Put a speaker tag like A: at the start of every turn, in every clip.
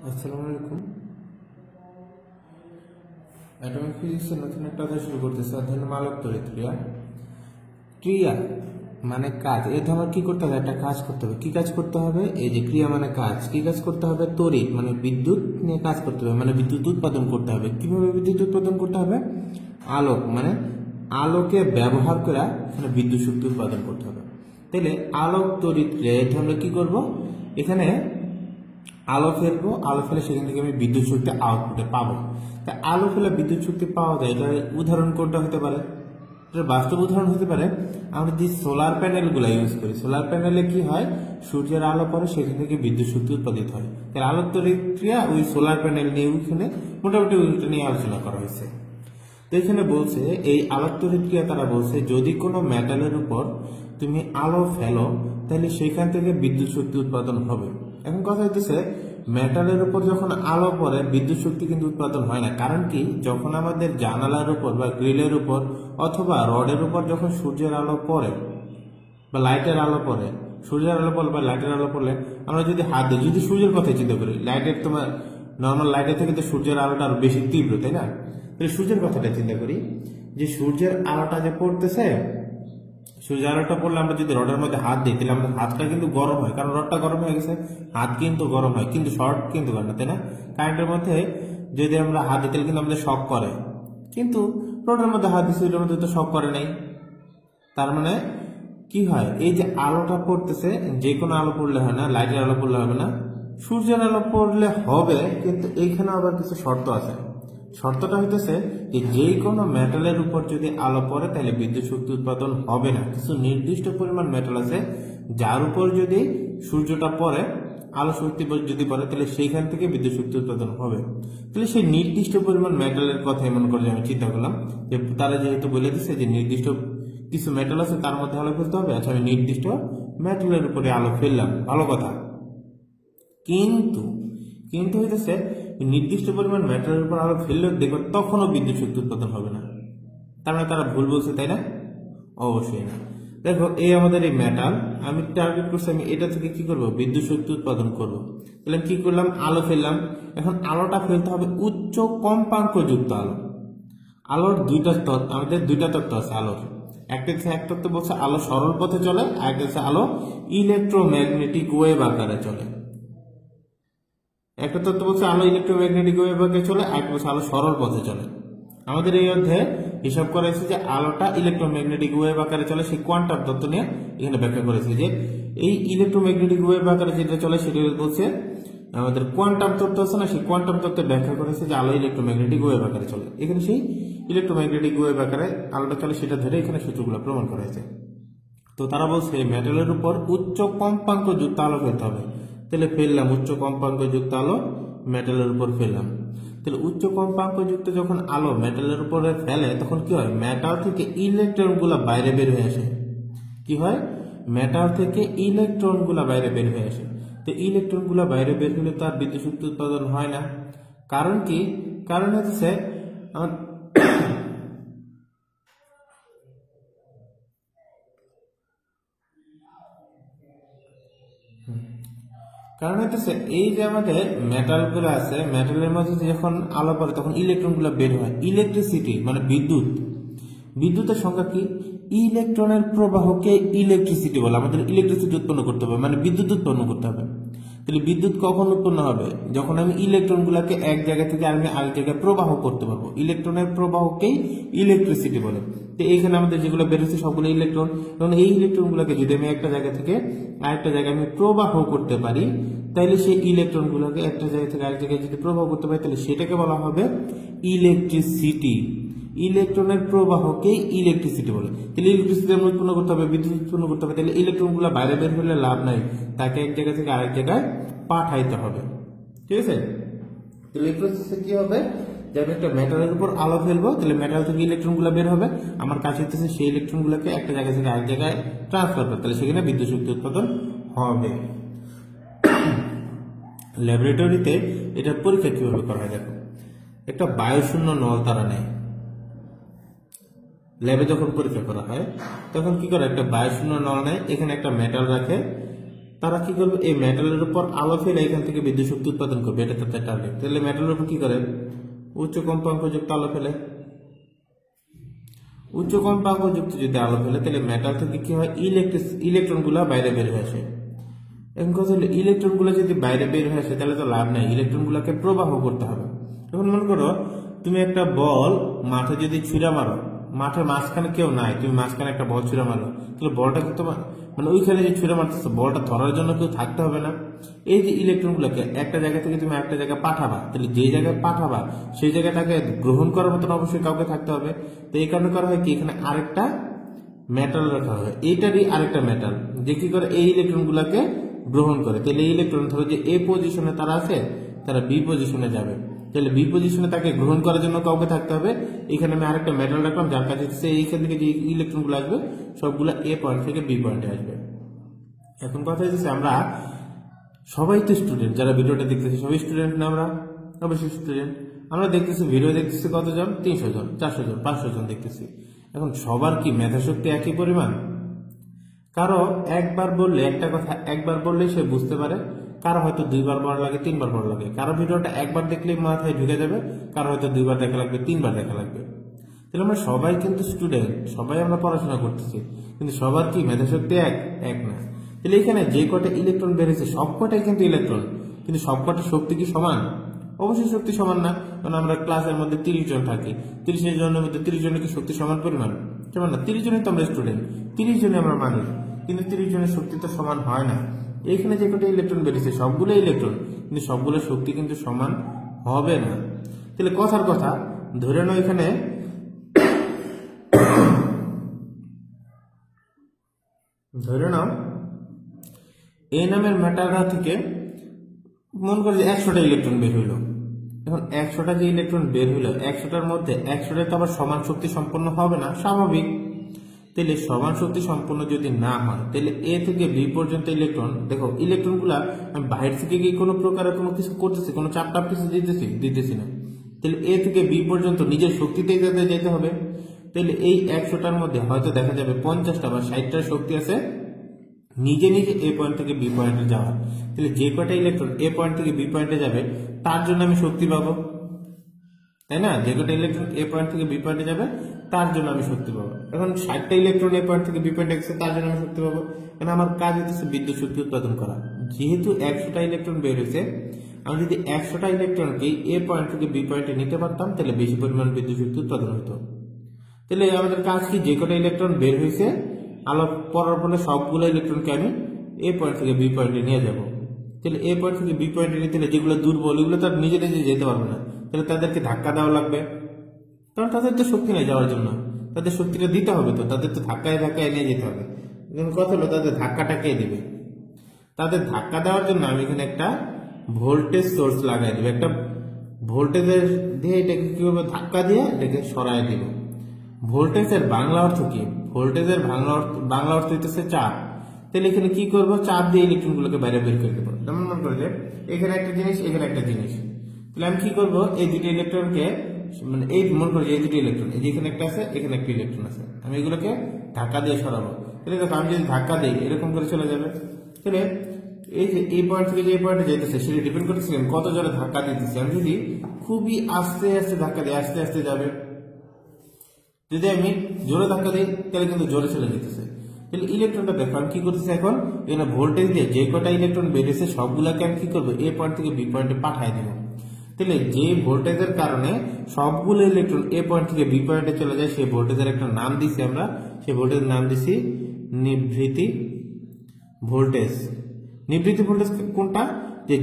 A: আসসালামু আলাইকুম। অ্যাটমিক ফিজিক্সের নতুন একটা অধ্যায় শুরু করতেছে। অধ্যায় নাম আলোক তড়িৎ ক্রিয়া। ক্রিয়া মানে কাজ। এতে আমার কি করতে হবে? একটা কাজ করতে হবে। কি কাজ করতে হবে? এই যে ক্রিয়া মানে কাজ। কি কাজ করতে হবে? তড়িৎ মানে বিদ্যুৎ নিয়ে কাজ করতে হবে, মানে বিদ্যুৎ উৎপাদন করতে হবে। কিভাবে বিদ্যুৎ উৎপাদন করতে হবে? আলোক মানে আলোকে ব্যবহার করে এখানে বিদ্যুৎ শক্তি উৎপাদন করতে হবে। তাহলে আলোক তড়িৎ ক্রিয়া, এটা আমরা কি করব? এখানে আলো ফেলবো, আলো ফেলে সেখান থেকে আমি বিদ্যুৎ শক্তি আউটপুটে পাবো। তা আলো ফেলে বিদ্যুৎ শক্তি পাওয়া যায়, এটার উদাহরণ কোনটা হতে পারে? এটার বাস্তব উদাহরণ হতে পারে আমরা যে সোলার প্যানেলগুলো ইউজ করি। সোলার প্যানেলে কি হয়? সূর্যের আলো পড়ে, সেখান থেকে বিদ্যুৎ শক্তি উৎপাদিত হয়। তাহলে আলোক তড়িৎ ক্রিয়া ওই সোলার প্যানেল নিয়ে ওইখানে মোটামুটি ওইটা নিয়ে আলোচনা করা হয়েছে। তো এখানে বলছে এই আলোক তড়িৎ ক্রিয়া, তারা বলছে যদি কোনো মেটালের উপর তুমি আলো ফেলো তাহলে সেখান থেকে বিদ্যুৎ শক্তি উৎপাদন হবে। এখন কথা হচ্ছে মেটালের উপর যখন আলো পড়ে বিদ্যুৎ শক্তি কিন্তু উৎপাদন হয় না। কারণ কি? যখন আমাদের জানালার উপর বা গ্রিলের উপর অথবা রডের উপর যখন সূর্যের আলো পড়ে বা লাইটের আলো পড়ে, সূর্যের আলো পড়লে বা লাইটের আলো পড়লে আমরা যদি হাত দিই, যদি সূর্যের কথা চিন্তা করি, লাইটের তোমার নর্মাল লাইটের থেকে তো সূর্যের আলোটা আরো বেশি তীব্র, তাই না? তাহলে সূর্যের কথাটা চিন্তা করি, যে সূর্যের আলোটা যে পড়তেছে, সূর্যের আলোটা পড়লে আমরা যদি রডের মধ্যে হাত দিই তাহলে আমাদের হাতটা কিন্তু গরম হয়, কারণ রডটা গরম হয়ে গেছে, হাত কিন্তু গরম হয়, কিন্তু শর্ট কিন্তু করে না, তাই না? কারেন্টের মধ্যে যদি আমরা হাত দিই তাহলে কিন্তু আমাদের শক করে, কিন্তু রডের মধ্যে হাত দিচ্ছি ওটার মধ্যে তো শক করে নাই। তার মানে কি হয়? এই যে আলোটা পড়তেছে, যে কোনো আলো পড়লে হয় না, লাইটের আলো পড়লে হবে না, সূর্যের আলো পড়লে হবে, কিন্তু এইখানে আবার কিছু শর্ত আছে। শর্তটা হইতেছে যে কোনো মেটালের উপর যদি আলো পড়ে তাহলে বিদ্যুৎ শক্তি উৎপাদন হবে না। কিছু নির্দিষ্ট পরিমাণ মেটাল আছে যার উপর যদি সূর্যটা পড়ে, আলো শক্তি যদি পড়ে, তাহলে সেইখান থেকে বিদ্যুৎ শক্তি উৎপাদন হবে। তাহলে সেই নির্দিষ্ট পরিমাণ মেটালের কথা এমন করে আমি চিন্তা করলাম যে তারা যেহেতু বলে দিচ্ছে যে নির্দিষ্ট কিছু মেটাল আছে তার মধ্যে আলো ফেলতে হবে, আচ্ছা আমি নির্দিষ্ট মেটালের উপরে আলো ফেললাম, ভালো কথা। কিন্তু কিন্তু হইতেছে নির্দিষ্ট পরিমাণ মেটালের উপর আলো ফেললে দেখো তখনও বিদ্যুৎ শক্তি উৎপাদন হবে না। তার মানে তারা ভুল বলছে, তাই না? অবশ্যই না। দেখো এই আমাদের এই মেটাল, আমি টার্গেট করছি আমি এটা থেকে কি করব? বিদ্যুৎ শক্তি উৎপাদন করব। তাহলে কি করলাম? আলো ফেললাম। এখন আলোটা ফেলতে হবে উচ্চ কম্পাঙ্ক যুক্ত আলো। আলোর আমাদের দুইটা তত্ত্ব আছে আলোর। একটা হচ্ছে এক তত্ত্ব বলছে আলো সরল পথে চলে, আর একটা হচ্ছে আলো ইলেকট্রোম্যাগনেটিক ওয়েভ আকারে চলে। একটা তত্ত্ব বলছে আলো ইলেকট্রোম্যাগনেটিক ওয়েভ আকারে চলে, আর একটা বলছে আলো সরল পথে চলে। আমাদের এই অধ্যায়ে হিসাব করা হয়েছে যে আলোটা ইলেকট্রোম্যাগনেটিক ওয়েভ আকারে চলে, সেই কোয়ান্টাম তত্ত্ব নিয়ে এখানে ব্যাখ্যা করেছে যে এই ইলেকট্রোম্যাগনেটিক ওয়েভ আকারে যেটা চলে সেটা বলছে আমাদের কোয়ান্টাম তত্ত্ব আছে না, সেই কোয়ান্টাম তত্ত্বে ব্যাখ্যা করেছে যে আলো ইলেকট্রোম্যাগনেটিক ওয়েভ আকারে চলে। এখানে সেই ইলেকট্রোম্যাগনেটিক ওয়েভ আকারে আলোটা চলে সেটা ধরে এখানে সূত্রগুলো প্রমাণ করা হয়েছে। তো তারা বলছে মেটালের উপর উচ্চ কম্পাঙ্ক যুক্ত আলো ফেলতে হবে। তাহলে ফেললাম উচ্চ কম্পাঙ্ক যুক্ত আলো মেটালের উপর ফেললাম। তাহলে উচ্চ কম্পাঙ্ক যুক্ত যখন আলো মেটালের উপরে ফেলে তখন কি হয়? মেটাল থেকে ইলেকট্রন গুলা বাইরে বের হয়ে আসে। কি হয়? মেটাল থেকে ইলেকট্রন গুলা বাইরে বের হয়ে আসে। তো ইলেকট্রন গুলা বাইরে বের হলে তার বিদ্যুৎ শক্তি উৎপাদন হয় না। কারণ কি? কারণ হচ্ছে কারণ হচ্ছে এই যে আমাদের মেটাল গুলো আছে, মেটালের মধ্যে যখন আলো পড়ে তখন ইলেকট্রন গুলো বের হয়। ইলেকট্রিসিটি মানে বিদ্যুৎ, বিদ্যুতের সংখ্যা কি? ইলেকট্রনের প্রবাহকে ইলেকট্রিসিটি বলে। আমাদের ইলেকট্রিসিটি উৎপন্ন করতে হবে, মানে বিদ্যুৎ উৎপন্ন করতে হবে। তাহলে বিদ্যুৎ কখন উৎপন্ন হবে? যখন আমি ইলেকট্রন গুলাকে এক জায়গা থেকে আমি আরেক জায়গায় প্রবাহ করতে পারবো। ইলেকট্রনের প্রবাহকেই ইলেকট্রিসিটি বলে। তো এইখানে আমাদের যেগুলো বেরোচ্ছে সবগুলো ইলেকট্রন, এবং এই ইলেকট্রন গুলাকে যদি আমি একটা জায়গা থেকে আরেকটা জায়গায় আমি প্রবাহ করতে পারি, তাহলে সেই ইলেকট্রন গুলোকে একটা জায়গা থেকে আরেক জায়গায় যদি প্রবাহ করতে পারি তাহলে সেটাকে বলা হবে ইলেকট্রিসিটি। ইলেকট্রনের প্রবাহকে ইলেকট্রিসিটি বলে। তাহলে ইলেকট্রিসিটি আমরা উৎপন্ন করতে হবে, বিদ্যুৎ উৎপন্ন করতে হবে। তাহলে ইলেকট্রন গুলো বাইরে বের হলে লাভ নাই, তাকে এক জায়গা থেকে আরেক জায়গায় পাঠাইতে হবে। ঠিক আছে? তাহলে এই প্রসেসে কি হবে? যে আমি একটা মেটালের উপর আলো ফেলবো, তাহলে মেটাল থেকে ইলেকট্রন গুলো বের হবে, আমার কাছে হচ্ছে সেই ইলেকট্রন গুলোকে একটা জায়গা থেকে আরেক জায়গায় ট্রান্সফার করবে, তাহলে সেখানে বিদ্যুৎ শক্তি উৎপাদন হবে। ল্যাবরেটরিতে এটা পরীক্ষা কিভাবে করা হয় দেখো। একটা বায়ুশূন্য নল তারা নেয়, ল্যাবে যখন পরীক্ষা করা হয় তখন কি করে? একটা বায়ুশূন্য নল নেয়, এখানে একটা মেটাল রাখে, তারা কি করবে, এই মেটালের উপর আলো ফেলে এখান থেকে বিদ্যুৎ শক্তি উৎপাদন করবে, এটা তাদের টার্গেট। তাহলে মেটালের উপর কি করে, উচ্চ কম্পাঙ্কযুক্ত আলো ফেলে। উচ্চ কম্পাঙ্কযুক্ত যদি আলো ফেলে তাহলে মেটাল থেকে কি হয়, ইলেকট্রন গুলা বাইরে বের হয়ে আসে। এখন কথা হলো ইলেকট্রন গুলো যদি বাইরে বের হয়ে আসে তাহলে তো লাভ নাই, ইলেকট্রন গুলাকে প্রবাহ করতে হবে। এখন মনে করো তুমি একটা বল মাঠে যদি ছুঁড়া মারো, মাঠের মাঝখানে কেউ নাই, তুমি মাঝখানে একটা বল ছুঁড়া মারো, তাহলে বলটা কিন্তু মানে ওইখানে যে ছুঁড়া মারতেছে বলটা ধরার জন্য কেউ থাকতে হবে না। এই যে ইলেকট্রন গুলোকে একটা জায়গা থেকে তুমি একটা জায়গায় পাঠাবা, তাহলে যে জায়গায় পাঠাবা সেই জায়গাটাকে গ্রহণ করার মতন অবশ্যই কাউকে থাকতে হবে। তো এই কারণে করা হয় কি, এখানে আরেকটা মেটাল রাখা হয়, এইটারই আরেকটা মেটাল যে কি করে এই ইলেকট্রন গুলাকে গ্রহণ করে। তাহলে এই ইলেকট্রন ধরো যে এ পজিশনে তারা আছে, তারা বি পজিশনে যাবে, তাহলে বি পজিশনে তাকে গ্রহণ করার জন্য কাউকে থাকতে হবে। এখানে আমি আরেকটা মেটাল রাখলাম যার কাছে এইখান থেকে যে ইলেকট্রন গুলো আসবে সবগুলো এ পয়েন্ট থেকে বি পয়েন্টে আসবে। এখন কথা হচ্ছে আমরা সবাই তো স্টুডেন্ট, যারা ভিডিওটা দেখতেছি সবাই স্টুডেন্ট না? আমরা অবশ্যই স্টুডেন্ট। আমরা দেখতেছি ভিডিও দেখতেছি কতজন, 300 জন, 400 জন, 500 জন দেখতেছি। এখন সবার কি মেধাশক্তি একই পরিমাণ? কারো একবার বললে একটা কথা একবার বললেই সে বুঝতে পারে, কারো হয়তো 2বার পড়া লাগে, 3বার পড়া লাগে, কারো ভিডিওটা একবার দেখলেই মাথায় ঢুকে যাবে, কারো হয়তো 2বার দেখা লাগবে, 3বার দেখা লাগবে। তাহলে আমরা সবাই কিন্তু স্টুডেন্ট, সবাই আমরা পড়াশোনা করতেছি, কিন্তু সবার কি মেধাশক্তি এক না। তাহলে এখানে যে কটা ইলেকট্রন বেরিয়েছে সব কটাই কিন্তু ইলেকট্রন, কিন্তু সব কটা শক্তি কি সমান? অবশ্যই শক্তি সমান না, কারণ আমরা ক্লাসের মধ্যে 30 জন থাকি, 30 জনের মধ্যে 30 জনের কি শক্তি সমান পরিমাণ? সমান না। 30 জনই তো আমরা স্টুডেন্ট, 30 জনে আমরা মানুষ, কিন্তু 30 জনের শক্তি তো সমান হয় না। এইখানে যে কটা ইলেকট্রন বেরিয়েছে সবগুলো ইলেকট্রন, কিন্তু সবগুলো শক্তি কিন্তু সমান হবে না। তাহলে কথার কথা ধরে নাও এখানে ধরে নাও এ নামের ম্যাটাররা থেকে মনে করে যে 100টা ইলেকট্রন বের হইল। এখন 100টা যে ইলেকট্রন বের হইল, 100টার মধ্যে 100টা তো আবার সমান শক্তি সম্পন্ন হবে না, স্বাভাবিক। তাহলে সমান শক্তি সম্পন্ন যদি না হয় তাহলে এ থেকে বি পর্যন্ত ইলেকট্রন, দেখো ইলেকট্রন গুলা আমি বাইরে থেকে গিয়ে কোনো প্রকারের কোনো কিছু করতেছি, কোনো চাপ টাপ কিছু দিতেছি না। তাহলে এ থেকে বি পর্যন্ত নিজের শক্তিতেই তাদের যেতে হবে। তাহলে এই 100টার মধ্যে হয়তো দেখা যাবে 50টা বা 60টার শক্তি আছে নিজে নিজে এ পয়েন্ট থেকে বি পয়েন্টে যাওয়া। তাহলে যে কটা ইলেকট্রন এ পয়েন্ট থেকে বি পয়েন্টে যাবে তার জন্য আমি শক্তি পাবো, তাই না? যে কটা ইলেকট্রন এ পয়েন্ট থেকে বি পয়েন্টে যাবে তার জন্য আমি শক্তি পাবো। এখন 60টা ইলেকট্রন এ পয়েন্ট থেকে বি পয়েন্টে গেছে তার জন্য আমি শক্তি পাবো, কারণ আমার কাজ হচ্ছে বিদ্যুৎ শক্তি উৎপাদন করা। যেহেতু 100টা ইলেকট্রন বের হয়েছে, আমি যদি 100টা ইলেকট্রনকে এ পয়েন্ট থেকে বি পয়েন্টে নিতে পারতাম তাহলে বেশি পরিমাণ বিদ্যুৎ শক্তি উৎপাদন হতো। তাহলে আমাদের কাজ কি, যে কটা ইলেকট্রন বের হয়েছে আলো পড়ার ফলে সবগুলো ইলেকট্রনকে আমি এ পয়েন্ট থেকে বি পয়েন্টে নিয়ে যাব। তাহলে এ পয়েন্ট থেকে বি পয়েন্টে নিতে হলে যেগুলো দুর্বল এগুলো তার নিজে নিজে যেতে পারবে না, তাহলে তাদেরকে ধাক্কা দেওয়া লাগবে, কারণ তাদের তো শক্তি নেই যাওয়ার জন্য, তাদের শক্তিটা দিতে হবে, তো তাদের তো ধাক্কায় নিয়ে যেতে হবে। কথা হলো তাদের ধাক্কাটা কে দিবে? তাদের ধাক্কা দেওয়ার জন্য আমি এখানে একটা ভোল্টেজ সোর্স লাগাই দেবো, একটা ভোল্টেজের দিয়ে এটাকে কি করবো, ধাক্কা দিয়ে এটাকে সরাই দিব। ভোল্টেজের বাংলা অর্থ কি? ভোল্টেজের বাংলা অর্থ হইতেছে চাপ। তাহলে এখানে কি করবো, চাপ দিয়ে ইলেকট্রন গুলোকে বাইরে বের করে দেবো। যেমন মনে করে যে এখানে একটা জিনিস, এখানে একটা জিনিস, তাহলে আমি কি করবো, এই দুটি ইলেকট্রনকে মানে এই মনে করি এই দুটি ইলেকট্রন, এই যে এখানে একটা আছে এখানে একটা ইলেকট্রন আছে, আমি এগুলোকে ধাক্কা দিয়ে সরাবো। তাহলে দেখো আমি যদি ধাক্কা দিই এরকম করে চলে যাবে। তাহলে এই যে এই পয়েন্ট থেকে যে পয়েন্টে যেতেছে সেটা ডিপেন্ড করতেছে কত জোরে ধাক্কা দিতেছে। আমি যদি খুবই আস্তে আস্তে ধাক্কা দিই আস্তে আস্তে যাবে, যদি আমি জোরে ধাক্কা দিই তাহলে কিন্তু জোরে চলে যেতেছে। তাহলে ইলেকট্রনটা দেখো আমি কি করতেছি, এখন এখানে ভোল্টেজ দিয়ে যে কটা ইলেকট্রন বেরিয়েছে সবগুলাকে আমি কি করবো, এ পয়েন্ট থেকে বি পয়েন্টে পাঠাই দেবো। তাহলে যে ভোল্টেজের কারণে সবগুলো ইলেকট্রন এ পয়েন্ট থেকে বি পয়েন্টে চলে যায় সেই ভোল্টেজের একটা নাম দিছি আমরা, সেই ভোল্টেজের নাম দিছি নিবৃত্তি ভোল্টেজ। নিবৃত্তি ভোল্টেজ কোনটা,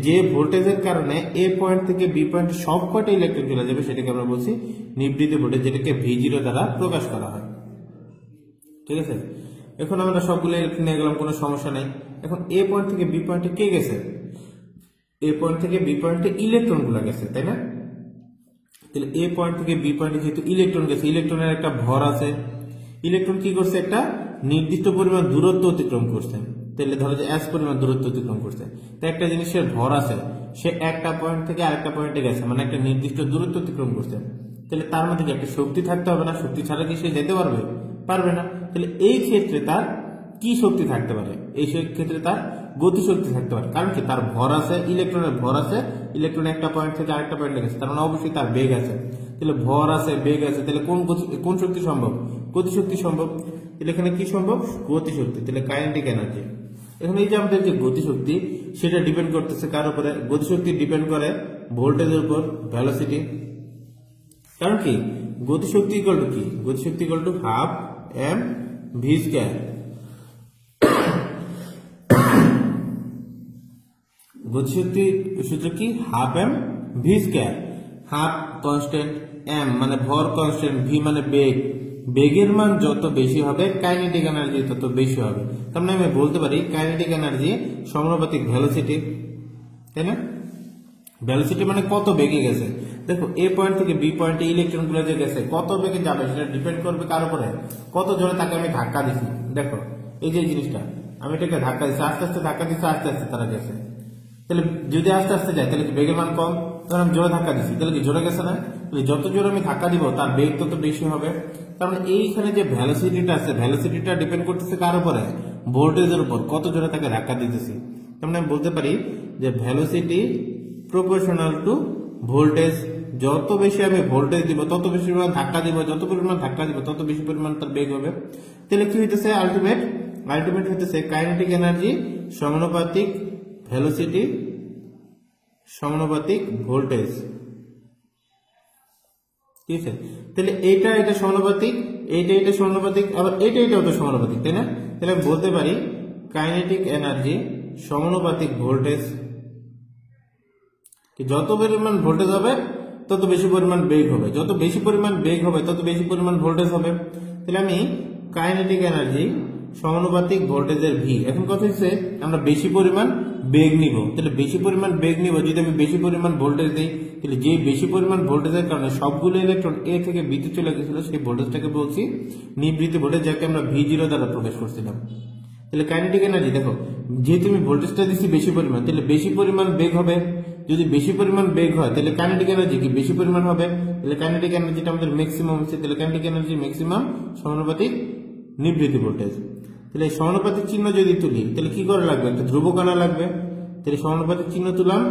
A: যে ভোল্টেজের কারণে এ পয়েন্ট থেকে বি পয়েন্টে সব কটা ইলেকট্রন চলে যাবে সেটাকে আমরা বলছি নিবৃত্তি ভোল্টেজ, যেটাকে V0 দ্বারা প্রকাশ করা হয়। ঠিক আছে, এখন আমরা সবগুলো ইলেকট্রন নিয়ে গেলাম, কোনো সমস্যা নাই। এখন এ পয়েন্ট থেকে বি পয়েন্টে কে গেছে, এ পয়েন্ট থেকে বি পয়েন্টে ইলেকট্রন গুলা গেছে, তাই না? তাহলে এ পয়েন্ট থেকে বি পয়েন্টে যেহেতু ইলেকট্রন গেছে, ইলেকট্রনের একটা ভর আছে, ইলেকট্রন কি করছে, একটা নির্দিষ্ট পরিমাণ দূরত্ব অতিক্রম করছে। তাহলে ধরো যে S পরিমাণ দূরত্ব অতিক্রম করছে, তো একটা জিনিসের ভর আছে, সে একটা পয়েন্ট থেকে আরেকটা পয়েন্টে গেছে, মানে একটা নির্দিষ্ট দূরত্ব অতিক্রম করছে। তাহলে তার মধ্যে কি একটা শক্তি থাকতে হবে না? শক্তি ছাড়া কি সে যেতে পারবে? পারবে না। তাহলে এই ক্ষেত্রে তার কি শক্তি থাকতে পারে? এই ক্ষেত্রে তার গতিশক্তি থাকতে পারে। কারণ কি, তার ভর আছে, ইলেকট্রনের ভর আছে, ইলেকট্রন একটা পয়েন্ট থেকে আরেকটা পয়েন্টে গেছে, তার মানে অবশ্যই তার বেগ আছে। তাহলে ভর আছে, বেগ আছে, তাহলে কোন শক্তি সম্ভব? গতিশক্তি সম্ভব। তাহলে এখানে কি সম্ভব? গতিশক্তি। তাহলে কাইনেটিক এনার্জি। এখন এই যে আমাদের যে গতিশক্তি, সেটা ডিপেন্ড করতেছে কার উপরে? গতিশক্তি ডিপেন্ড করে ভোল্টেজের উপর, ভেলোসিটি। কারণ কি, গতিশক্তি ইকুয়াল টু কি? গতিশক্তি equal to half M V square. গতিশক্তি সূত্র কি? Half M V square. Half constant, M মানে ভর কনস্ট্যান্ট, ভি মানে বেগ। বেগের মান যত বেশি হবে কাইনেটিক এনার্জি তত বেশি হবে। তার মানে আমি বলতে পারি কাইনেটিক এনার্জি সমানুপাতিক ভেলোসিটি, তাই না? ভেলোসিটি মানে কত বেগে গেছে। দেখো, এ পয়েন্ট থেকে বি পয়েন্টে ইলেকট্রন গুলো যে গেছে কত বেগে যাবে সেটা ডিপেন্ড করবে কার উপরে? কত জোরে তাকে আমি ধাক্কা দিচ্ছি। দেখো এই যে জিনিসটা, আমি এটাকে ধাক্কা দিচ্ছি, আস্তে আস্তে ধাক্কা দিচ্ছি, আস্তে আস্তে তারা গেছে। তাহলে যদি আস্তে আস্তে যায় তাহলে কি বেগের মান কম? তখন আমি জোরে ধাক্কা দিচ্ছি, তাহলে কি জোরে গেছে না? তাহলে যত জোরে আমি ধাক্কা দিব তার বেগ তত বেশি হবে। তার মানে এইখানে যে ভেলোসিটিটা আছে, ভেলোসিটিটা ডিপেন্ড করতেছে কার উপরে? ভোল্টেজের উপর, কত জোরে তাকে ধাক্কা দিতেছি। তার মানে আমি বলতে পারি যে ভেলোসিটি প্রপোর্শনাল টু ভোল্টেজ। যত বেশি আমি ভোল্টেজ দিব তত বেশি পরিমাণ ধাক্কা দিব, যত পরিমাণ ধাক্কা দিব তত বেশি পরিমাণ তার বেগ হবে। তাহলে কি হইতেছে? আলটিমেট হইতেছে কাইনেটিক এনার্জি সমানুপাতিক ভেলোসিটি সমানুপাতিক ভোল্টেজ। ঠিক আছে? তাহলে এটা সমানুপাতিক, এটা সমানুপাতিক, আবার এটাও তো সমানুপাতিক, তাই না? তাহলে আমি বলতে পারি কাইনেটিক এনার্জি সমানুপাতিক ভোল্টেজ। যত পরিমাণ ভোল্টেজ হবে তত বেশি পরিমাণ বেগ হবে, যত বেশি পরিমাণ বেগ হবে তত বেশি পরিমাণ ভোল্টেজ হবে। তাহলে আমি কাইনেটিক এনার্জি সমানুপাতিক ভোল্টেজের ভি। এখন কথা হচ্ছে আমরা বেশি পরিমাণ বেগ নিব, তাহলে বেশি পরিমাণ বেগ নিব যদি আমি বেশি পরিমাণ ভোল্টেজ দিই, তাহলে যে বেশি পরিমাণ ভোল্টেজের কারণে সবগুলো ইলেকট্রন এ থেকে বিতে চলে গেছিল সেই ভোল্টেজটাকে বলছি নিবৃত্তি ভোল্টেজ, যাকে আমরা V0 দ্বারা প্রকাশ করছিলাম। তাহলে কাইনেটিক এনার্জি দেখো, যেহেতু আমি ভোল্টেজটা দিচ্ছি বেশি পরিমাণ, তাহলে বেশি পরিমাণ বেগ হবে। যদি বেশি পরিমাণ বেগ হয় তাহলে কাইনেটিক এনার্জি কি বেশি পরিমাণ হবে। তাহলে কাইনেটিক এনার্জিটা আমাদের ম্যাক্সিমাম হচ্ছে, তাহলে কাইনেটিক এনার্জি ম্যাক্সিমাম সমানুপাতিক নিবৃত্তি ভোল্টেজ। তাহলে সমানুপাতিক চিহ্ন যদি তুলি তাহলে কি করে লাগবে? একটা ধ্রুবক আনা লাগবে। তাহলে সমানুপাতিক চিহ্ন তুললাম,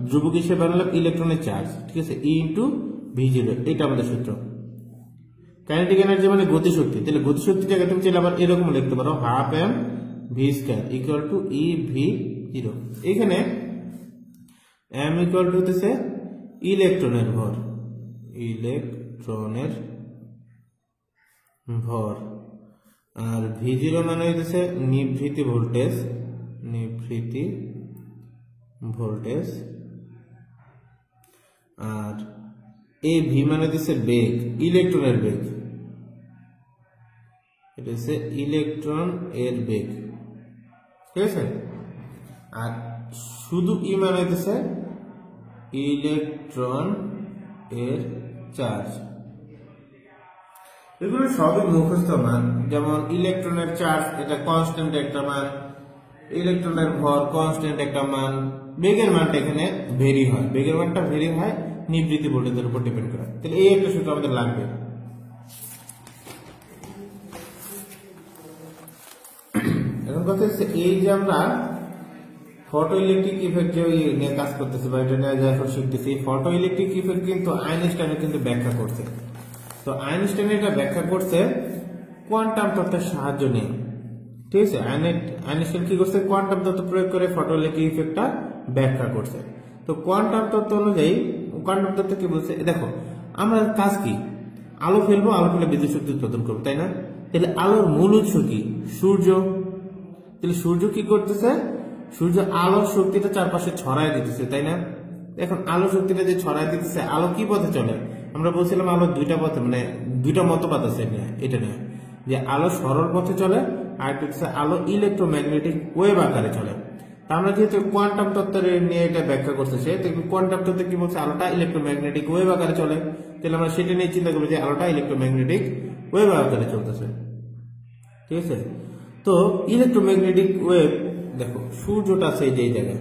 A: ধ্রুবক হিসেবে আনলাম ইলেকট্রনের চার্জ, ঠিক আছে, E × V0, এটা আমাদের সূত্র। কাইনেটিক এনার্জি মানে গতিশক্তি। তাহলে গতিশক্তি জায়গায় তুমি চাইলে আবার এরকম লিখতে পারো, half M V square equal to EV0। এখানে এম ইকুয়াল টু হতেছে ইলেকট্রনের ভর, আর V0 মানে হইতেছে নিবৃত্তি ভোল্টেজ, আর এই ভি মানে হইতেছে বেগ, ইলেকট্রনের বেগ, এটা হচ্ছে ইলেকট্রন এর বেগ, ঠিক আছে। আর শুধু ই মানে হইতেছে ইলেকট্রন এর চার্জ। এগুলো সবই মুখস্থ মান, যেমন ইলেকট্রনের চার্জ এটা কনস্ট্যান্ট একটা মান, ইলেকট্রনের ভর কনস্ট্যান্ট একটা মান, বেগের মানটা এখানে ভেরি হয়, বেগের মানটা ভেরি হয় নিবৃত্তি ভোল্টেজের উপর ডিপেন্ড করে। তাহলে এই একটা সূত্র আমাদের লাগবে। এখন কথা হচ্ছে এই যে আমরা ফটো ইলেকট্রিক ইফেক্ট যে নিয়ে কাজ করতেছি বা এটা নিয়ে যা এখন শিখতেছি, ফটো ইলেকট্রিক ইফেক্ট কিন্তু আইনস্টাইন কিন্তু ব্যাখ্যা করছে। তো আইনস্টাইন এটা ব্যাখ্যা করছে কোয়ান্টাম তত্ত্বের সাহায্য নিয়ে, ঠিক আছে। আইনস্টাইন কি করছে? কোয়ান্টাম তত্ত্ব প্রয়োগ করে ফটো ইলেকট্রিক ইফেক্টটা ব্যাখ্যা করছে। তো কোয়ান্টাম তত্ত্ব অনুযায়ী, কোয়ান্টাম তত্ত্ব কি বলছে? দেখো, আমরা কাজ কি? আলো ফেলবো, আলো ফেলে বিদ্যুৎ শক্তি উৎপাদন করবো, তাই না? তাহলে আলোর মূল উৎস কি? সূর্য। তাহলে সূর্য কি করতেছে? সূর্য আলোর শক্তিটা চারপাশে ছড়ায় দিতেছে, তাই না? এখন আলো শক্তিটা যে ছড়ায় দিতেছে, আলো কি পথে চলে? আমরা বলছিলাম আলো দুইটা পথে, মানে দুইটা মতবাদ আছে এটা নিয়ে, যে আলো সরল পথে চলে আর আলো ইলেকট্রোম্যাগনেটিক ওয়েভ আকারে চলে। তা আমরা যেহেতু কোয়ান্টাম তত্ত্বের নিয়ে এটা ব্যাখ্যা করছে, সে কোয়ান্টাম তত্ত্বে কি বলছে? আলোটা ইলেকট্রোম্যাগনেটিক ওয়েভ আকারে চলে। তাহলে আমরা সেটা নিয়ে চিন্তা করবো যে আলোটা ইলেকট্রোম্যাগনেটিক ওয়েভ আকারে চলতেছে, ঠিক আছে। তো ইলেকট্রোম্যাগনেটিক ওয়েভ, দেখো সূর্যটা আছে এই যে এই জায়গায়,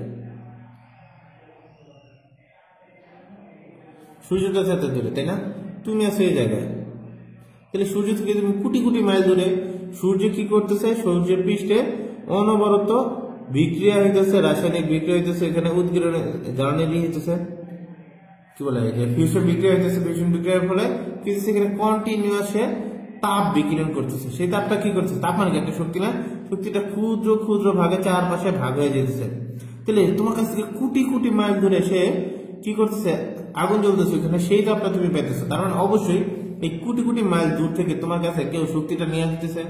A: সূর্যটা আছে এত দূরে, তাই না? তুমি আছো এই জায়গায়। তাহলে সূর্য থেকে তুমি কোটি কোটি মাইল দূরে, সূর্য কি করতেছে? সূর্যের পৃষ্ঠে অনবরত বিক্রিয়া হইতেছে, রাসায়নিক বিক্রিয়া হইতেছে, এখানে উদ্গীরণ জ্বালানি হইতেছে, কি বলে ফিউশন বিক্রিয়া হইতেছে। ফিউশন বিক্রিয়ার ফলে কিছু সেখানে কন্টিনিউয়াস তাপ বিকিরণ করতেছে। সেই তাপটা কি করছে? তাপ মানে কি? একটা শক্তি না, শক্তিটা ক্ষুদ্র ক্ষুদ্র ভাগে চারপাশে ভাগ হয়ে যেতেছে। তাহলে তোমার কাছ থেকে কোটি কোটি মাইল ধরে সে কি করতেছে? আগুন জ্বলতেছে ওখানে, সেই তাপটা তুমি পেতেছো। তার মানে অবশ্যই এই কোটি কোটি মাইল দূর থেকে তোমার কাছে কেউ শক্তিটা নিয়ে আসতেছে,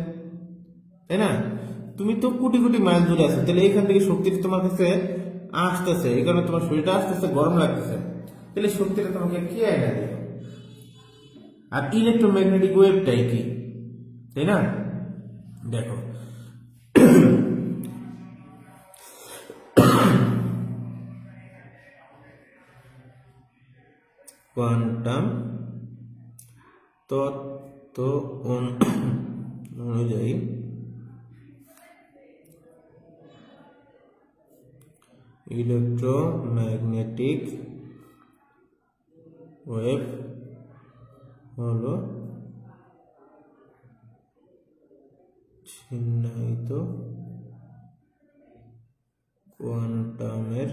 A: তাই না? তুমি তো কোটি কোটি মাইল দূরে আছো, তাহলে এইখান থেকে শক্তিটা তোমার কাছে আসতেছে, এই কারণে তোমার শরীরটা আসতেছে, গরম লাগতেছে। তাহলে শক্তিটা তোমাকে কে এনে দেবে? আর ইলেকট্রোম্যাগনেটিক ওয়েভটাই কি, তাই না? দেখো কোয়ান্টাম তত্ত্ব অনুযায়ী ইলেকট্রোম্যাগনেটিক ওয়েভ হলো ছিন্নায়িত কোয়ান্টামের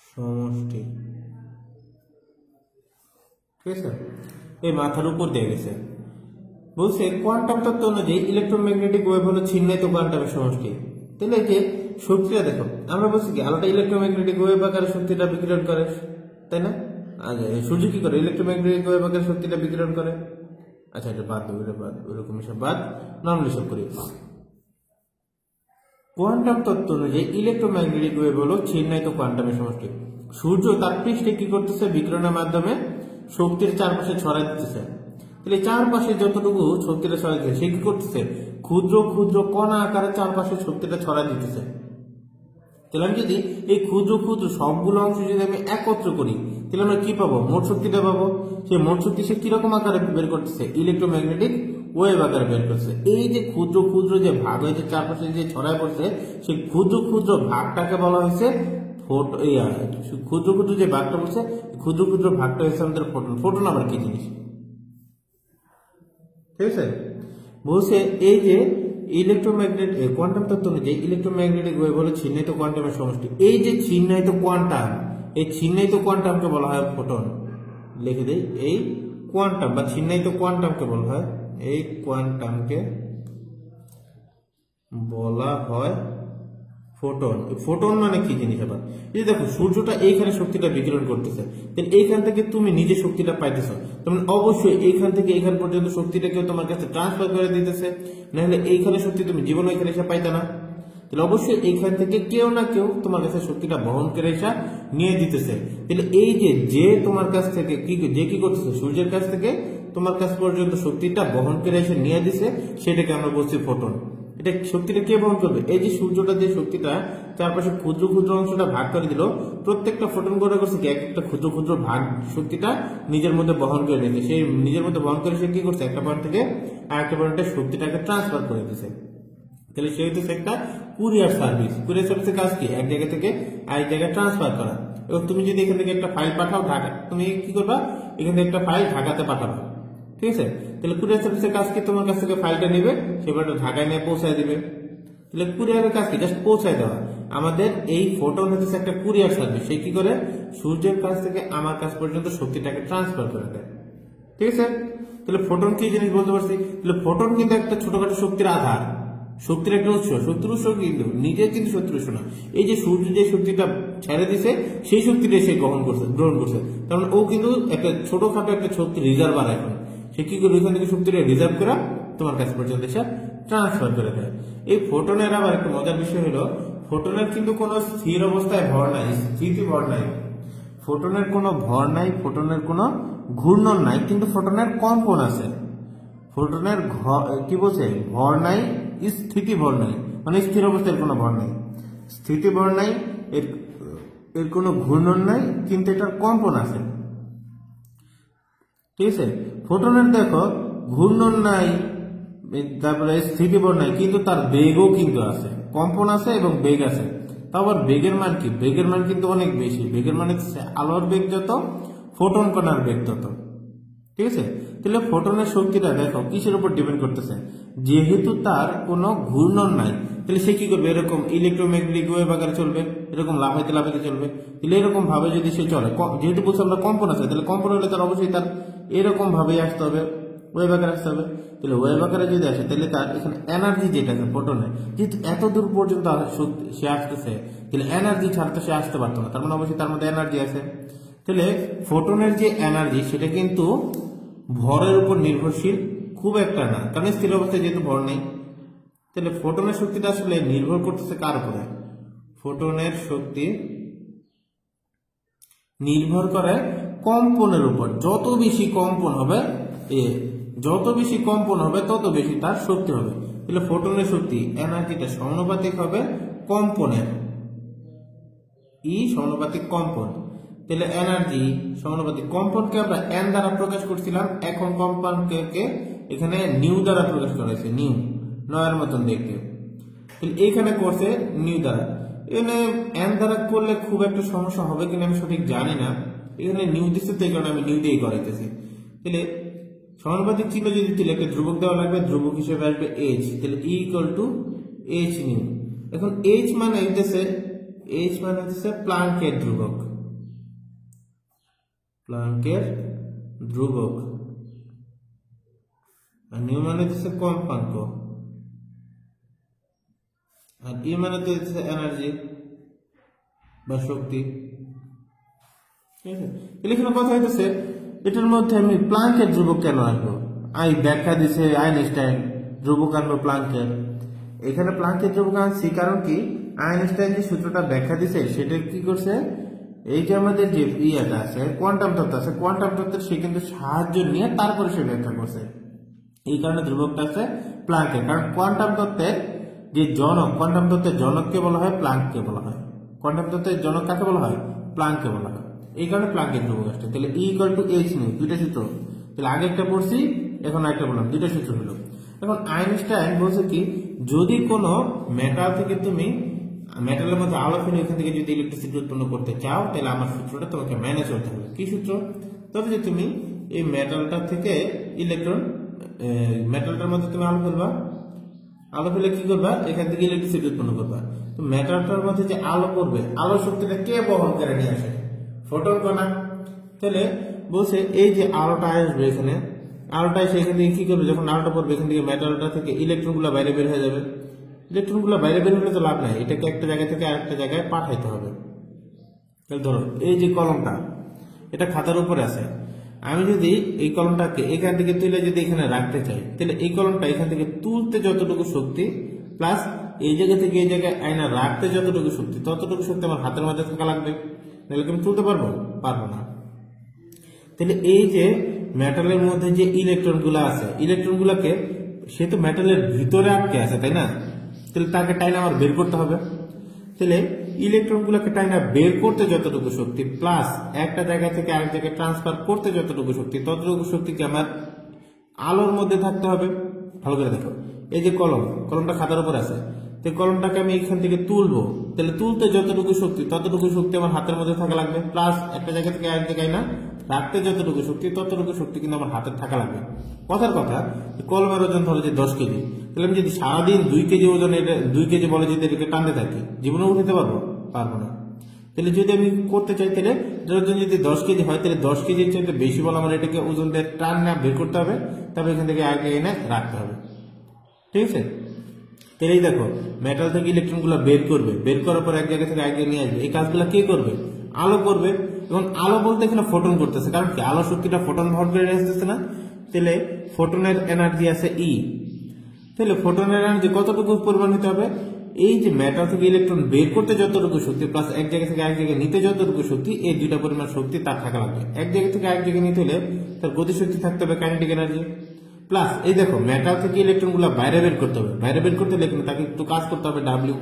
A: সমষ্টি। ঠিক আছে, এই মাথার উপর দিয়ে গেছে। বলছে কোয়ান্টাম তত্ত্ব অনুযায়ী ইলেকট্রোম্যাগনেটিক ওয়েভ হলো ছিন্নায়িত কোয়ান্টামের সমষ্টি। তাহলে যে শক্তিটা দেখো, আমরা বলছি কি আলোটা ইলেকট্রোম্যাগনেটিক ওয়েভ আকারে শক্তিটা বিকিরণ করে, তাই না? আর সূর্য কি করে? ইলেকট্রোম্যাগনেটিক ওয়েভ আকারে শক্তিটা বিকিরণ করে। আচ্ছা, এটা বাদ দেবো, এটা বাদ, ওরকম সব বাদ, নর্মালি সব করি। কোয়ান্টাম তত্ত্ব অনুযায়ী ইলেকট্রোম্যাগনেটিক ওয়েভ হলো ছিন্নায়িত কোয়ান্টামের সমষ্টি। সূর্য তার পৃষ্ঠে কি করতেছে? বিকিরণের মাধ্যমে শক্তির চারপাশে ছড়াই দিতেছে। তাহলে চারপাশে যতটুকু শক্তিটা ছড়াই দিচ্ছে, সে কি করতেছে? ক্ষুদ্র ক্ষুদ্র কণা আকারে চারপাশে শক্তিটা ছড়াই দিতেছে। তাহলে আমি যদি এই ক্ষুদ্র ক্ষুদ্র সবগুলো অংশ যদি আমি একত্র করি, তাহলে আমরা কি পাবো? মোট শক্তিটা পাবো। সেই মোট শক্তি সে কিরকম আকারে বের করতেছে? ইলেকট্রোম্যাগনেটিক ওয়েভ আকারে বের করছে। এই যে ক্ষুদ্র ক্ষুদ্র যে ভাগ হয়েছে চারপাশে যে ছড়ায় পড়ছে, সেই ক্ষুদ্র ক্ষুদ্র ভাগটাকে বলা হয়েছে ক্ষুদ্র ক্ষুদ্র যে ভাগটা বলছে, ক্ষুদ্র ক্ষুদ্র ভাগটা হচ্ছে আমাদের ফোটন। ফোটন আবার কি জিনিস? ঠিক আছে, বলছে এই যে ইলেকট্রোম্যাগনেট কোয়ান্টাম তত্ত্ব অনুযায়ী ইলেকট্রোম্যাগনেটিক ওয়েভ হলো ছিন্নায়িত কোয়ান্টামের সমষ্টি। এই যে ছিন্নায়িত কোয়ান্টাম, এই ছিন্নায়িত কোয়ান্টামকে বলা হয় ফোটন। লিখে দেই, এই কোয়ান্টাম বা ছিন্নায়িত কোয়ান্টামকে বলা হয়, এই কোয়ান্টামকে বলা হয় ফোটন। ফোটন মানে কি জিনিস? আবার এই দেখো, সূর্যটা এইখানে শক্তিটা বিকিরণ করতেছে, তাহলে এইখান থেকে তুমি নিজে শক্তিটা পাইতেছো, তার মানে অবশ্যই এইখান থেকে এইখান পর্যন্ত শক্তিটা কেউ তোমার কাছে ট্রান্সফার করে দিতেছে, নাহলে এইখানে শক্তি তুমি জীবনে এখানে এসে পাইতে না। তাহলে অবশ্যই এইখান থেকে কেউ না কেউ তোমার কাছে শক্তিটা বহন করে এসে নিয়ে দিতেছে। তাহলে এই যে তোমার কাছ থেকে কি করতেছে? সূর্যের কাছ থেকে তোমার কাছ পর্যন্ত শক্তিটা বহন করে এসে নিয়ে দিছে, সেটাকে আমরা বলছি ফোটন। এটা শক্তিটা কে বহন করবে? এই যে সূর্যটা যে শক্তিটা চারপাশে ক্ষুদ্র ক্ষুদ্র অংশটা ভাগ করে দিল, প্রত্যেকটা ফোটন করে করছে কি একটা ক্ষুদ্র ক্ষুদ্র ভাগ শক্তিটা নিজের মধ্যে বহন করে নিয়েছে। সেই নিজের মধ্যে বহন করে সে কি করছে? একটা পয়েন্ট থেকে আরেকটা পয়েন্টে শক্তিটাকে ট্রান্সফার করে দিয়েছে। তাহলে সে হচ্ছে একটা কুরিয়ার সার্ভিস। কুরিয়ার সার্ভিসের কাজ কি? এক জায়গা থেকে আরেক জায়গায় ট্রান্সফার করা। এবং তুমি যদি এখান থেকে একটা ফাইল পাঠাও ঢাকা, তুমি কি করবা? এখান থেকে একটা ফাইল ঢাকাতে পাঠাবা, ঠিক আছে? তাহলে কুরিয়ার সার্ভিসের কাজ কি? তোমার কাছ থেকে ফাইলটা নেবে, সেটা ঢাকায় নিয়ে পৌঁছায় দিবে। তাহলে কুরিয়ারের কাজ কি? জাস্ট পৌঁছায় দেওয়া। আমাদের এই ফোটন হচ্ছে একটা কুরিয়ার সার্ভিস। সে কি করে? সূর্যের কাছ থেকে আমার কাছ পর্যন্ত শক্তিটাকে ট্রান্সফার করে দেয়, ঠিক আছে? তাহলে ফোটন কি জিনিস বলতে পারছি? তাহলে ফোটন কিন্তু একটা ছোটখাটো শক্তির আধার, শক্তির একটা উৎস। শক্তির উৎস কিন্তু নিজে কিন্তু শক্তির উৎস না। এই যে সূর্য যে শক্তিটা ছেড়ে দিছে, সেই শক্তিটা সে গ্রহণ করছে। কারণ ও কিন্তু একটা ছোটখাটো একটা শক্তি রিজার্ভার। এখন সে কি করে? ওইখান থেকে শক্তিটা রিজার্ভ করা তোমার কাছে পর্যন্ত এসে ট্রান্সফার করে দেয়। এই ফোটনের আবার একটা মজার বিষয় হলো, ফোটনের কিন্তু কোনো স্থির অবস্থায় ভর নাই, স্থিতি ভর নাই। ফোটনের কোনো ভর নাই, ফোটনের কোনো ঘূর্ণন নাই, কিন্তু ফোটনের কম্পন আছে। ফোটনের কি বলছে? ভর নাই, স্থিতি ভর নাই, মানে স্থির অবস্থায় কোনো ভর নাই, স্থিতি ভর নাই, এর কোনো ঘূর্ণন নাই, কিন্তু এটার কম্পন আছে, ঠিক আছে? ফোটনের দেখো ঘূর্ণন নাই, তারপরে স্থিতি ভর নাই, কিন্তু তার বেগও কিন্তু আছে, কম্পন আছে এবং বেগ আছে। তারপর বেগের মান কি? বেগের মান কিন্তু অনেক বেশি। বেগের মানে আলোর বেগ যত, ফোটন কণার বেগ তত, ঠিক আছে? তাহলে ফোটনের শক্তিটা দেখো কিসের উপর ডিপেন্ড করতেছে? যেহেতু তার কোনো ঘূর্ণন নাই, তাহলে সে কি করবে, এরকম ইলেকট্রোম্যাগনেটিক ওয়েভ আকারে চলবে, এরকম লাফাইতে লাফাইতে চলবে। তাহলে এরকম ভাবে যদি সে চলে, যেহেতু বলছে আমরা কম্পন আছে, তাহলে কম্পন হলে তার অবশ্যই তার এরকম ভাবেই আসতে হবে, ওয়েভ আকারে আসতে হবে। তাহলে ওয়েভ আকারে যদি আসে তাহলে তার এখানে এনার্জি যেটা আছে ফোটনের, যেহেতু এত দূর পর্যন্ত সে আসতেছে, তাহলে এনার্জি ছাড়া তো সে আসতে পারতো না, তার মানে অবশ্যই তার মধ্যে এনার্জি আছে। তাহলে ফোটনের যে এনার্জি সেটা কিন্তু ভরের উপর নির্ভরশীল খুব একটা না, কারণ স্থির অবস্থায় যেহেতু ভর নেই। তাহলে ফোটনের শক্তিটা আসলে নির্ভর করতেছে কার উপরে, ফোটনের শক্তি নির্ভর করে কম্পনের উপর। যত বেশি কম্পন হবে তত বেশি তার শক্তি হবে। তাহলে ফোটনের শক্তি এনার্জিটা সমানুপাতিক হবে কম্পনের, সমানুপাতিক কম্পন। তাহলে এনার্জি সমানুপাতিক কম্পনকে আমরা এন দ্বারা প্রকাশ করছিলাম, এখন কম্পনকে এখানে নিউ দ্বারা প্রকাশ করা হয়েছে, নিউ নয়ের মতন দেখতে। তাহলে এইখানে করছে নিউ দ্বারা, এখানে এন দ্বারা করলে খুব একটা সমস্যা হবে কিনা আমি সঠিক জানি না, এখানে নিউ দিচ্ছে তো এই কারণে আমি নিউ দিয়েই করাইতেছি। তাহলে সমানুপাতিক চিহ্ন যদি তুলে একটা ধ্রুবক দেওয়া লাগবে, ধ্রুবক হিসেবে আসবে এইচ, তাহলে ই ইকুয়াল টু এইচ নিউ। এখন এইচ মানে হইতেছে প্লাঙ্কের ধ্রুবক, আর নিউ মানে হচ্ছে কম্পাঙ্ক, আর ই মানে তো হচ্ছে এনার্জি বা শক্তি। ঠিক আছে, তাহলে এখানে কথা হইতেছে এটার মধ্যে আমি প্লাঙ্কের ধ্রুবক কেন আনবো, ব্যাখ্যা দিছে আইনস্টাইন ধ্রুবক আনবো প্লাঙ্কের। এখানে প্লাঙ্কের ধ্রুবক আনছি কারণ কি, আইনস্টাইন যে সূত্রটা ব্যাখ্যা দিছে সেটা কি করছে, এই যে আমাদের যে ইয়েটা আছে কোয়ান্টাম তত্ত্ব আছে, কোয়ান্টাম তত্ত্বের সে কিন্তু সাহায্য নিয়ে তারপরে সে ব্যাখ্যা করছে। এই কারণে ধ্রুবকটা আছে প্লাঙ্কের, কারণ কোয়ান্টাম তত্ত্বের যে জনক, কোয়ান্টাম তত্ত্বের জনককে বলা হয় প্লাঙ্ককে বলা হয়, কোয়ান্টাম তত্ত্বের জনক কাকে বলা হয়, প্লাঙ্ককে বলা হয়। এই কারণে প্লাঙ্কের ধ্রুবক আসছে। তাহলে ই ইকুয়াল টু এইচ নিউ, দুইটা সূত্র, তাহলে আগে একটা পড়ছি এখন একটা বললাম, দুইটা সূত্র হলো। এখন আইনস্টাইন বলছে কি, যদি কোনো মেটাল থেকে তুমি মেটালের মধ্যে আলো ফেলে ওইখান থেকে যদি ইলেকট্রিসিটি উৎপন্ন করতে চাও, তাহলে আমার সূত্রটা তোমাকে মেনে চলতে হবে। কি সূত্র, তবে যে তুমি এই মেটালটা থেকে মেটালটার মধ্যে তুমি আলো ফেলে কি করবা, এখান থেকে ইলেকট্রিসিটি উৎপন্ন করবা। তো মেটালটার মধ্যে যে আলো পড়বে, আলো শক্তিটা কে বহন করে নিয়ে আসে, ফোটন কণা। তাহলে বলছে এই যে আলোটা আসবে এখানে, আলোটা এসে এখান থেকে কি করবে, যখন আলোটা পড়বে এখান থেকে মেটালটা থেকে ইলেকট্রনগুলো বাইরে বের হয়ে যাবে। ইলেকট্রনগুলো বাইরে বের হলে তো লাভ নাই, এটাকে একটা জায়গা থেকে আরেকটা জায়গায় পাঠাইতে হবে। তাহলে ধরো এই যে কলমটা, এটা খাতার উপরে আছে, আমি যদি এই কলমটাকে এখান থেকে তুলে যদি এখানে রাখতে চাই, তাহলে এই কলমটা এখান থেকে তুলতে যতটুকু শক্তি প্লাস এই জায়গা থেকে এই জায়গায় আয়না রাখতে যতটুকু শক্তি, ততটুকু শক্তি আমার হাতের মধ্যে থাকা লাগবে, তাহলে কি আমি তুলতে পারবো না। তাহলে এই যে মেটালের মধ্যে যে ইলেকট্রনগুলো আছে, ইলেকট্রনগুলোকে সে তো মেটালের ভিতরে আটকে আছে, তাই না, তাহলে তাকে টাইনা আমার বের করতে হবে। তাহলে ইলেকট্রনগুলোকে টাইনা বের করতে যতটুকু শক্তি প্লাস একটা জায়গা থেকে আরেক জায়গায় ট্রান্সফার করতে যতটুকু শক্তি, ততটুকু শক্তিকে আমার আলোর মধ্যে থাকতে হবে। ভালো করে দেখো, এই যে কলমটা খাতার উপর আছে, তো কলমটাকে আমি এখান থেকে তুলবো, তাহলে তুলতে যতটুকু শক্তি ততটুকু শক্তি আমার হাতের মধ্যে থাকা লাগবে, প্লাস একটা জায়গা থেকে আরেক জায়গায় না রাখতে যতটুকু শক্তি ততটুকু শক্তি কিন্তু আমার হাতে থাকা লাগবে। কথার কথা, কলমের ওজন ধরো যে 10 কেজি, তাহলে আমি যদি সারাদিন 2 কেজি ওজন, 2 কেজি বলে যদি এটাকে টানতে থাকি, জীবনে উঠাতে পারবো না। তাহলে যদি আমি করতে চাই, তাহলে ওজন যদি 10 কেজি হয়, তাহলে 10 কেজির চাইতে বেশি বলে আমার এটাকে ওজন দিয়ে টান না বের করতে হবে, তবে এখান থেকে আগে এনে রাখতে হবে। ঠিক আছে, তাহলে এই দেখো মেটাল থেকে ইলেকট্রনগুলো বের করার পর এক জায়গা থেকে এক জায়গায় নিয়ে আসবে, এই কাজগুলো কে করবে, আলো করবে। এবং আলো বলতে এখানে ফোটন করতেছে, কারণ কি আলো শক্তিটা ফোটন বহন করে নিয়ে আসতেছে না, তাহলে ফোটনের এনার্জি আছে ই। তাহলে ফোটনের এনার্জি কতটুকু পরিমাণ হতে হবে, এই যে মেটাল থেকে ইলেকট্রন বের করতে যতটুকু শক্তি প্লাস এক জায়গা থেকে এক জায়গায় নিতে যতটুকু শক্তি, এই দুইটা পরিমাণ শক্তি তার থাকা লাগবে। এক জায়গা থেকে এক জায়গায় নিতে হলে তার গতিশক্তি থাকতে হবে কাইনেটিক এনার্জি, প্লাস এই দেখো মেটাল থেকে ইলেকট্রন গুলা বাইরে বের করতে হবে, বাইরে বের করতে হলে তাকে একটু কাজ করতে হবে ডাব্লিউ।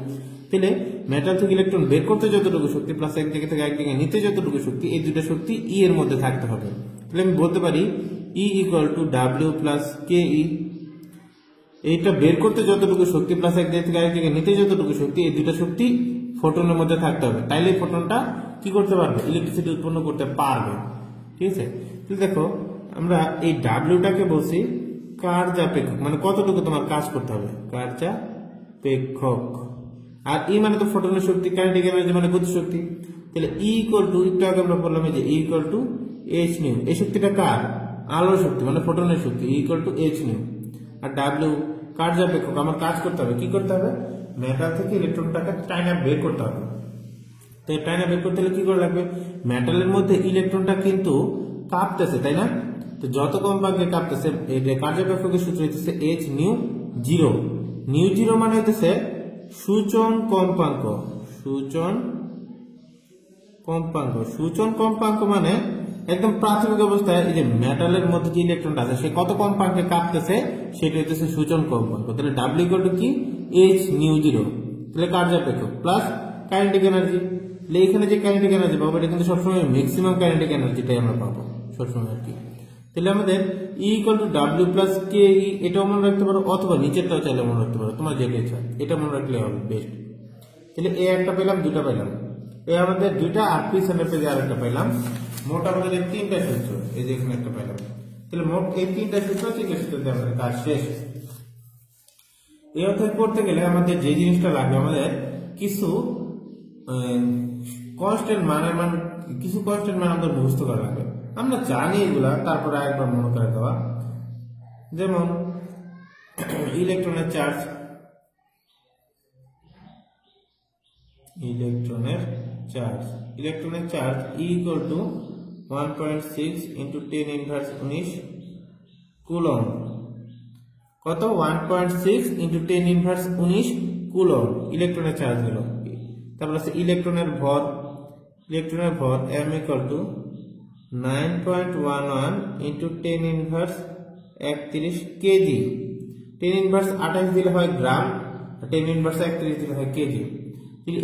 A: তাহলে মেটাল থেকে ইলেকট্রন বের করতে যতটুকু শক্তি প্লাস এক জায়গা থেকে এক জায়গায় নিতে যতটুকু শক্তি, এই দুটো শক্তি ই এর মধ্যে থাকতে হবে। তাহলে আমি বলতে পারি E equal to W plus K E. এইটা বের করতে যতটুকু শক্তি প্লাস এক জায়গা থেকে আরেক জায়গায় নিতে যতটুকু শক্তি, এই দুটো শক্তি ফোটনের মধ্যে থাকতে হবে, তাইলে ফোটনটা কি করতে পারবে, ইলেকট্রিসিটি উৎপন্ন করতে পারবে। ঠিক আছে, তাহলে দেখো আমরা এই ডাব্লিউটাকে বলছি কার্য আপেক্ষক, মানে কতটুকু তোমার কাজ করতে হবে, কার্য পেক্ষক। আর ই মানে তো ফোটনের শক্তি, কাইনেটিক এনার্জি মানে গতি শক্তি। তাহলে ই ইকুয়াল টু, একটু আগে আমরা বললাম যে E equal to H nu. এই শক্তিটা কার? আলোর শক্তি মানে ফোটনের শক্তি, E equal to H nu. আর ডাব্লিউ কার্যাপেক্ষক। আমার কাজ করতে হবে, কি করতে হবে? মেটাল থেকে ইলেকট্রনটাকে টাইনা বের করতে হবে। তো টাইনা বের করতে হলে কি করে লাগবে? মেটালের মধ্যে ইলেকট্রনটা কিন্তু কাঁপতেছে, তাই না? তো যত কম্পাঙ্কে কাঁপতেছে, কার্যাপেক্ষকের সূত্র হইতেছে H new zero. New zero মানে হইতেছে সূচন কম্পাঙ্ক। সূচন কম্পাঙ্ক, সূচন কম্পাঙ্ক মানে একদম প্রাথমিক অবস্থায় এই যে মেটালের মধ্যে যে ইলেকট্রনটা আছে সে কত কম্পাঙ্কে কাঁপতেছে সেটা হইতেছে সূচন কম্পাঙ্ক। তাহলে ডাব্লিউ ইকুয়াল টু কি? H new zero. তাহলে কার্যাপেক্ষক প্লাস কাইনেটিক এনার্জি। তাহলে এখানে যে কাইনেটিক এনার্জি পাবো এটা কিন্তু সবসময় ম্যাক্সিমাম কাইনেটিক এনার্জিটাই আমরা পাবো সবসময় আর কি। তাহলে আমাদের E equal to W plus K E, এটাও মনে রাখতে পারো, অথবা নিচেরটাও চাইলে মনে রাখতে পারো, তোমার যেটা ইচ্ছা এটা মনে রাখলে হবে বেস্ট। তাহলে এ একটা পেলাম, দুটা পেলাম, এ আমাদের দুইটা, আর পিছনের পেজে আর একটা পেলাম। মোট আমাদের এই তিনটা সূত্র, এই যে এখানে একটা পেলাম। তাহলে মোট এই তিনটা সূত্র দিয়ে আমাদের কাজ শেষ। এই অধ্যায় করতে গেলে আমাদের যে জিনিসটা লাগবে, আমাদের কিছু কনস্ট্যান্ট মান আমাদের মুখস্থ করা লাগবে। আমরা জানি এগুলা, তারপরে আরেকবার মনে করে দেওয়া। যেমন ইলেকট্রনের চার্জ, ইলেকট্রনের charge E equal to 1.6 into 10 inverse 19 coulomb. কত? 1.6 into 10 inverse 19 কুলম্ব ইলেকট্রনের চার্জ হলো। তারপর আছে ইলেকট্রনের ভর, m equal to 9.11 into 10 inverse 31 KG. 10 inverse 28 দিলে হয় গ্রাম, 10 inverse 31 দিলে হয় কেজি।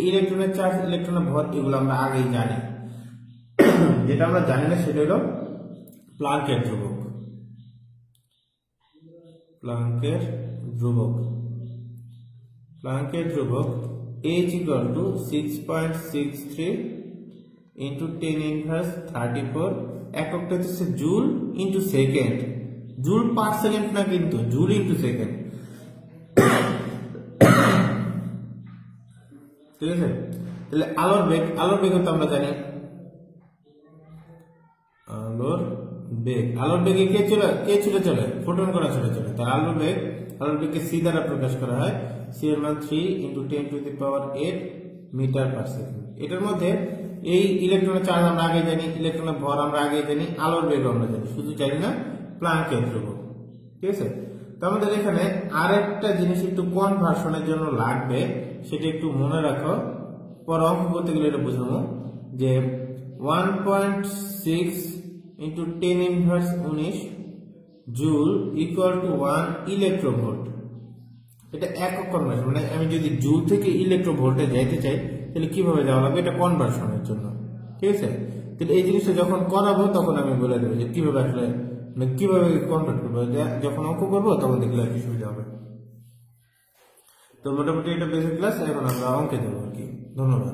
A: ইলেকট্রনের চার্জ, ইলেকট্রনের ভর এগুলো আমরা আগেই জানি। যেটা আমরা জানি না সেটা হলো প্লাঙ্কের ধ্রুবক। প্লাঙ্কের ধ্রুবক H equal to 6.63 into 10 inverse 34। এককটা হচ্ছে joule into second. Joule per second না, কিন্তু জুল ইন্টু সেকেন্ড। ঠিক আছে? তাহলে আলোর বেগ তো আমরা জানি, আলোর বেগে কে ছুটে চলে? ফোটন কণা ছুটে চলে। তার আলোর বেগকে সি দ্বারা প্রকাশ করা হয়। সি এর মান 3 into 10 to the power 8 metre per second. এটার মধ্যে এই ইলেকট্রনের চার্জ আমরা আগে জানি, ইলেকট্রনের ভর আমরা আগে জানি, আলোর বেগ আমরা জানি, শুধু জানি না প্লাঙ্কের ধ্রুবক। ঠিক আছে? তো আমাদের এখানে আরেকটা জিনিস একটু কনভার্সনের জন্য লাগবে, সেটা একটু মনে রাখো। পর অঙ্ক করতে গেলে এটা বুঝাবো যে 1.6 into 10 inverse 19 joule equal to 1 electronvolt. এটা একক কনভার্সন, মানে আমি যদি জুল থেকে ইলেকট্রোভোল্টে যাইতে চাই তাহলে কিভাবে যাওয়া লাগবে, এটা কনভার্সনের জন্য। ঠিক আছে? তাহলে এই জিনিসটা যখন করাবো তখন আমি বলে দেবো যে কিভাবে আসলে, মানে কিভাবে কনভার্ট করবো। যখন অঙ্ক করবো তখন দেখলে আর কি সুবিধা হবে। তো মোটামুটি এটা বেসিক ক্লাস, এখন আমরা অঙ্কে যাবো আর কি। ধন্যবাদ।